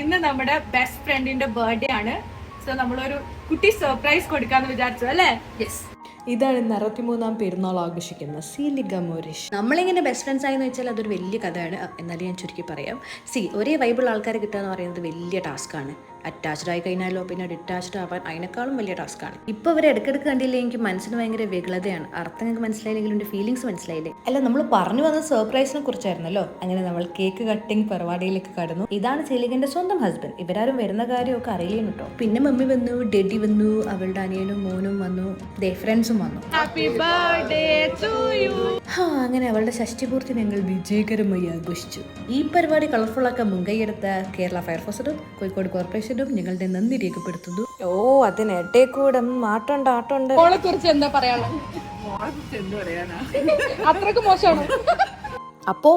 ഇന്ന് നമ്മുടെ ബെസ്റ്റ് ഫ്രണ്ടിന്റെ ബർത്ത്ഡേ ആണ്. സോ നമ്മളൊരു കുട്ടി സർപ്രൈസ് കൊടുക്കാന്ന് വിചാരിച്ചു അല്ലേ? യെസ്, ഇതാണ് ഇന്ന് 63-ാം പെരുന്നാൾ ആഘോഷിക്കുന്ന സീലിക മോരിഷ്. നമ്മളിങ്ങനെ ബെസ്റ്റ് ഫ്രണ്ട്സ് ആയെന്ന് വെച്ചാൽ അതൊരു വലിയ കഥയാണ്. എന്നാലും ഞാൻ ചുരുക്കി പറയാം. ഒരേ വൈബിൾ ആൾക്കാരെ കിട്ടുക എന്ന് പറയുന്നത് വലിയ ടാസ്ക്കാണ്. അറ്റാച്ച്ഡ് ആയി കഴിഞ്ഞാലോ പിന്നെ ഡിറ്റാച്ച്ഡ് ആവാൻ അതിനേക്കാളും വലിയ ടാസ്ക്കാണ്. ഇപ്പോൾ അവർ ഇടയ്ക്കിടയ്ക്ക് കണ്ടില്ലേ എനിക്ക് മനസ്സിന് ഭയങ്കര വികളതയാണ്. അർത്ഥം നിങ്ങൾക്ക് മനസ്സിലായില്ലെങ്കിലും എൻ്റെ ഫീലിങ്സ് മനസ്സിലായില്ലേ? അല്ല, നമ്മൾ പറഞ്ഞു വന്ന സർപ്രൈസിനെ കുറിച്ചായിരുന്നല്ലോ. അങ്ങനെ നമ്മൾ കേക്ക് കട്ടിങ് പരിപാടിയിലേക്ക് കടന്നു. ഇതാണ് സീലികന്റെ സ്വന്തം ഹസ്ബൻഡ്. ഇവരാരും വരുന്ന കാര്യമൊക്കെ അറിയില്ലേന്നു കേട്ടോ. പിന്നെ മമ്മി വന്നു, ഡെഡി വന്നു, അവളുടെ അനിയനും മോനും വന്നു, ഫ്രണ്ട്സും വന്നു. Happy birthday to you. അങ്ങനെ അവളുടെ ഷഷ്ടിപൂർത്തി ഞങ്ങൾ വിജയകരമായി ആഘോഷിച്ചു. ഈ പരിപാടി കളർഫുള്ളാക്കാൻ മുൻകൈയെടുത്ത കേരള ഫയർഫോഴ്സിനും കോഴിക്കോട് കോർപ്പറേഷനും ഞങ്ങളുടെ നന്ദി രേഖപ്പെടുത്തുന്നു. ഓ, അതിനിടയിൽ കൂടെ ആട്ടുണ്ട്. മോളെ കുറിച്ച് എന്താ പറയാനുള്ളത്? അത്രക്ക് മോശമാണോ? അപ്പോ